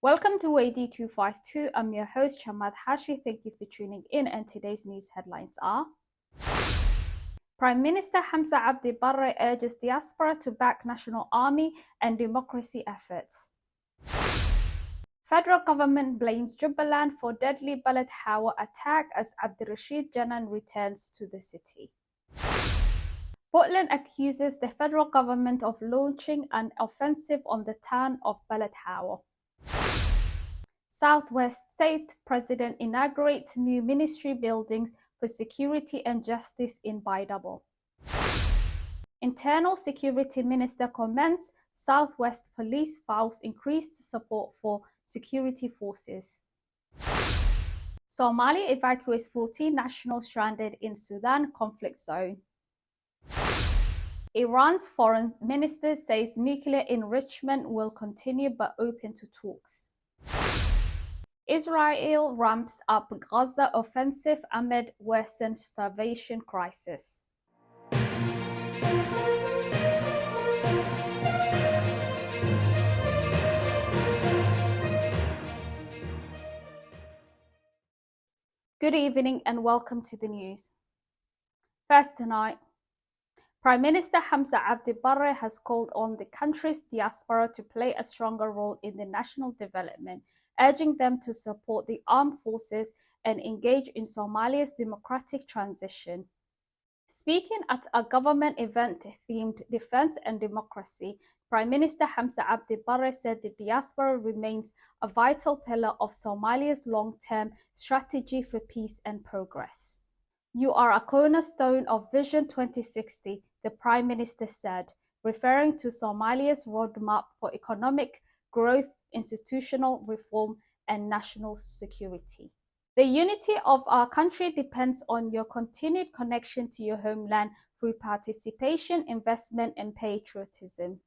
Welcome to Weydii 252. I'm your host, Chamad Hashi. Thank you for tuning in, and today's news headlines are: Prime Minister Hamza Abdi Barre urges diaspora to back national army and democracy efforts. Federal government blames Jubaland for deadly Balad Hawa attack as Abdirashid Janan returns to the city. Puntland accuses the federal government of launching an offensive on the town of Balad Hawa. Southwest State President inaugurates new ministry buildings for security and justice in Weydii. Internal Security Minister comments Southwest Police vows increased support for security forces. Somalia evacuates 14 nationals stranded in Sudan conflict zone. Iran's foreign minister says nuclear enrichment will continue but open to talks. Israel ramps up Gaza offensive amid worsened starvation crisis. Good evening and welcome to the news. First tonight, Prime Minister Hamza Abdi Barre has called on the country's diaspora to play a stronger role in the national development, urging them to support the armed forces and engage in Somalia's democratic transition. Speaking at a government event themed Defense and Democracy, Prime Minister Hamza Abdi Barre said the diaspora remains a vital pillar of Somalia's long-term strategy for peace and progress. You are a cornerstone of Vision 2060, the Prime Minister said, referring to Somalia's roadmap for economic growth, institutional reform, and national security. The unity of our country depends on your continued connection to your homeland through participation, investment, and patriotism.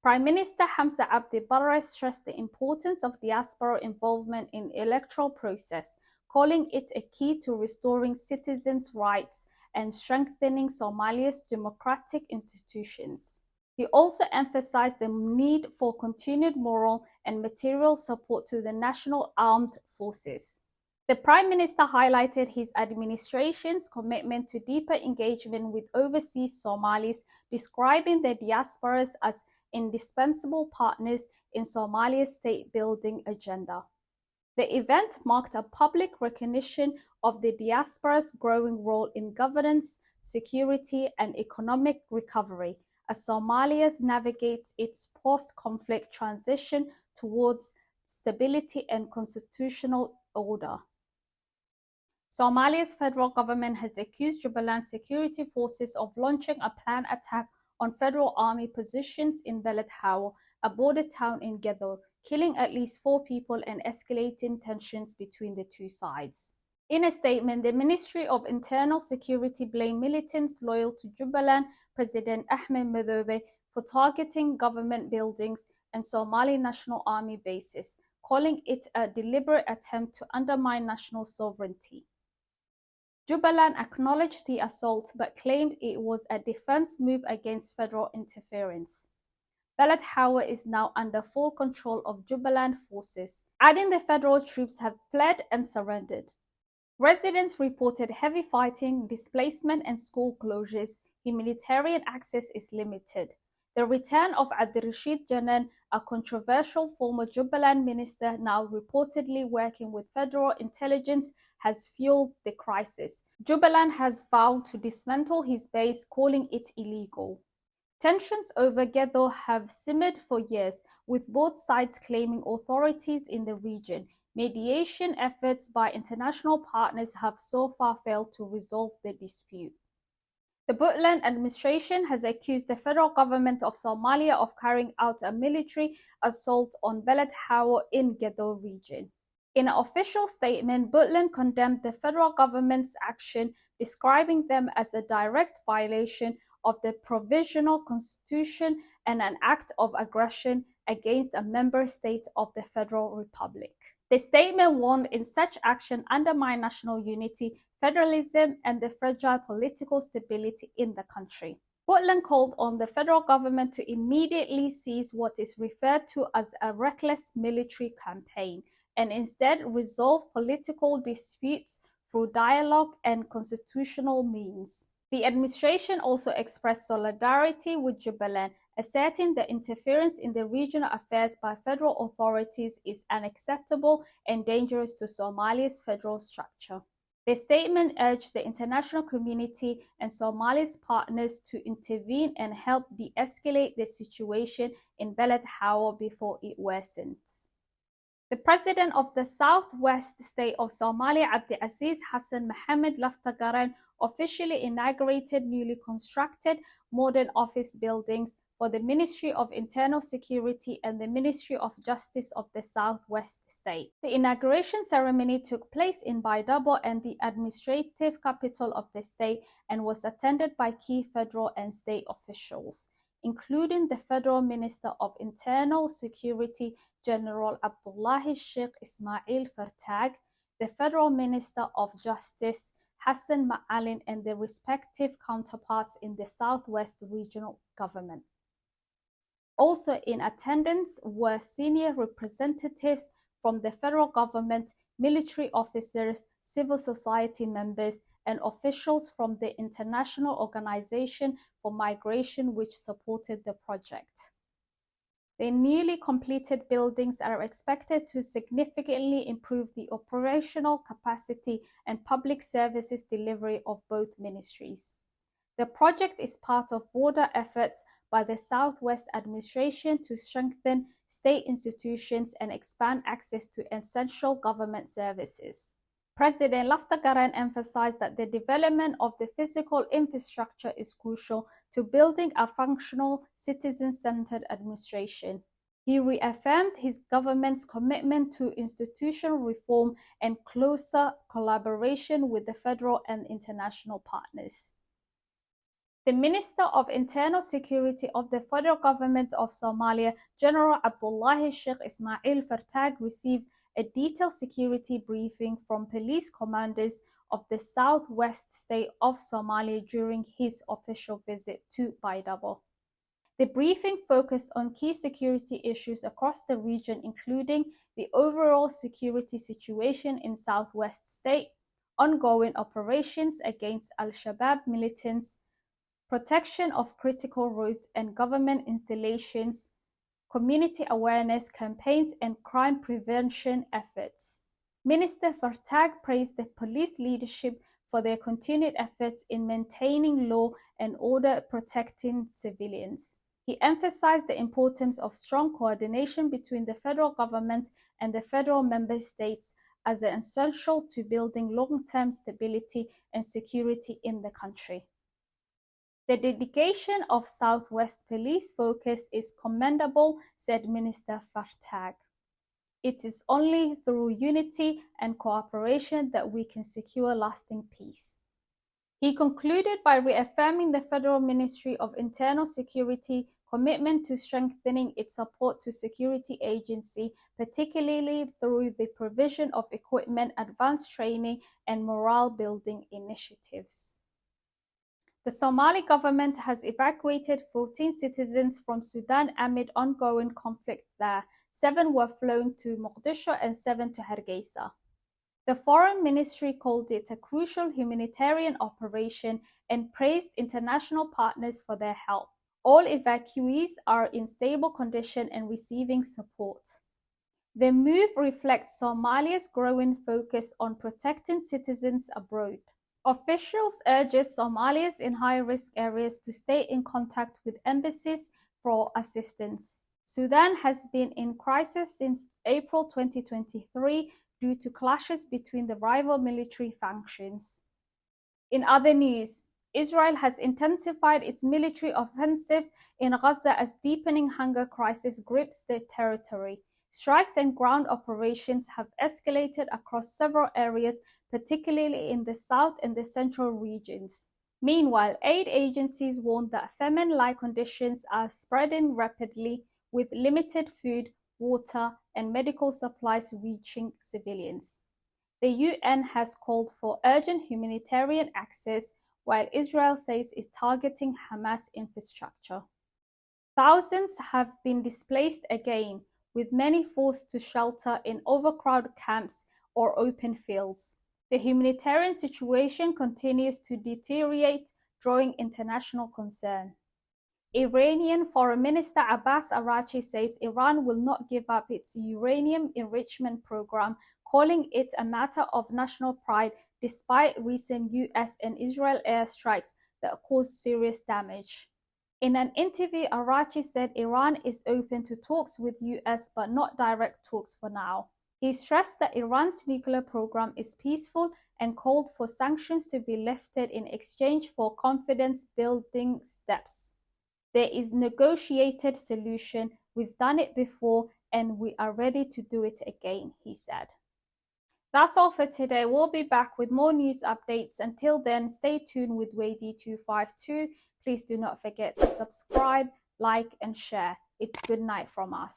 Prime Minister Hamza Abdi Barre stressed the importance of diaspora involvement in the electoral process, calling it a key to restoring citizens' rights and strengthening Somalia's democratic institutions. He also emphasized the need for continued moral and material support to the national armed forces. The Prime Minister highlighted his administration's commitment to deeper engagement with overseas Somalis, describing the diasporas as indispensable partners in Somalia's state-building agenda. The event marked a public recognition of the diaspora's growing role in governance, security, and economic recovery as Somalia navigates its post-conflict transition towards stability and constitutional order. Somalia's federal government has accused Jubaland security forces of launching a planned attack on federal army positions in Balad Hawa, a border town in Garowe, killing at least 4 people and escalating tensions between the two sides. In a statement, the Ministry of Internal Security blamed militants loyal to Jubaland President Ahmed Madoobe for targeting government buildings and Somali National Army bases, calling it a deliberate attempt to undermine national sovereignty. Jubaland acknowledged the assault but claimed it was a defense move against federal interference. Balad Hawa is now under full control of Jubaland forces, adding the federal troops have fled and surrendered. Residents reported heavy fighting, displacement, and school closures. Humanitarian access is limited. The return of Abdirashid Janan, a controversial former Jubaland minister now reportedly working with federal intelligence, has fueled the crisis. Jubaland has vowed to dismantle his base, calling it illegal. Tensions over Garowe have simmered for years, with both sides claiming authorities in the region. Mediation efforts by international partners have so far failed to resolve the dispute. The Puntland administration has accused the federal government of Somalia of carrying out a military assault on Balad Hawa in Garowe region. In an official statement, Puntland condemned the federal government's action, describing them as a direct violation of the provisional constitution and an act of aggression against a member state of the Federal Republic. The statement warned in such action undermine national unity, federalism, and the fragile political stability in the country. Puntland called on the federal government to immediately cease what is referred to as a reckless military campaign and instead resolve political disputes through dialogue and constitutional means. The administration also expressed solidarity with Jubaland, asserting that interference in the regional affairs by federal authorities is unacceptable and dangerous to Somalia's federal structure. The statement urged the international community and Somalia's partners to intervene and help de-escalate the situation in Beled Hawa before it worsens. The president of the southwest state of Somalia, Abdiaziz Hassan Mohamed Laftagaran, officially inaugurated newly constructed modern office buildings for the Ministry of Internal Security and the Ministry of Justice of the southwest state. The inauguration ceremony took place in Baydhabo and the administrative capital of the state and was attended by key federal and state officials, including the Federal Minister of Internal Security, General Abdullahi Sheikh Ismail Fartag, the Federal Minister of Justice, Hassan Ma'alin, and their respective counterparts in the Southwest Regional Government. Also in attendance were senior representatives from the federal government, military officers, civil society members, and officials from the International Organization for Migration, which supported the project. The newly completed buildings are expected to significantly improve the operational capacity and public services delivery of both ministries. The project is part of broader efforts by the Southwest Administration to strengthen state institutions and expand access to essential government services. President Laftagaran emphasized that the development of the physical infrastructure is crucial to building a functional, citizen-centered administration. He reaffirmed his government's commitment to institutional reform and closer collaboration with the federal and international partners. The Minister of Internal Security of the Federal Government of Somalia, General Abdullahi Sheikh Ismail Fartag, received a detailed security briefing from police commanders of the southwest state of Somalia during his official visit to Baydhabo. The briefing focused on key security issues across the region, including the overall security situation in southwest state, ongoing operations against Al-Shabaab militants, protection of critical roads and government installations, community awareness campaigns, and crime prevention efforts. Minister Fartag praised the police leadership for their continued efforts in maintaining law and order, protecting civilians. He emphasized the importance of strong coordination between the federal government and the federal member states as essential to building long-term stability and security in the country. The dedication of Southwest Police focus is commendable, said Minister Fartag. It is only through unity and cooperation that we can secure lasting peace. He concluded by reaffirming the Federal Ministry of Internal Security commitment to strengthening its support to security agency, particularly through the provision of equipment, advanced training, and morale-building initiatives. The Somali government has evacuated 14 citizens from Sudan amid ongoing conflict there. 7 were flown to Mogadishu and 7 to Hargeisa. The Foreign Ministry called it a crucial humanitarian operation and praised international partners for their help. All evacuees are in stable condition and receiving support. The move reflects Somalia's growing focus on protecting citizens abroad. Officials urge Somalis in high-risk areas to stay in contact with embassies for assistance. Sudan has been in crisis since April 2023 due to clashes between the rival military factions. In other news, Israel has intensified its military offensive in Gaza as deepening hunger crisis grips the territory. Strikes and ground operations have escalated across several areas, particularly in the south and the central regions. Meanwhile, aid agencies warn that famine-like conditions are spreading rapidly, with limited food, water, and medical supplies reaching civilians. The UN has called for urgent humanitarian access, while Israel says it's targeting Hamas infrastructure. Thousands have been displaced again, with many forced to shelter in overcrowded camps or open fields. The humanitarian situation continues to deteriorate, drawing international concern. Iranian Foreign Minister Abbas Araghchi says Iran will not give up its uranium enrichment program, calling it a matter of national pride despite recent US and Israel airstrikes that caused serious damage. In an interview, Araghchi said Iran is open to talks with US but not direct talks for now. He stressed that Iran's nuclear program is peaceful and called for sanctions to be lifted in exchange for confidence-building steps. There is a negotiated solution. We've done it before and we are ready to do it again, he said. That's all for today. We'll be back with more news updates. Until then, stay tuned with Weydii 252. Please do not forget to subscribe, like, and share. It's good night from us.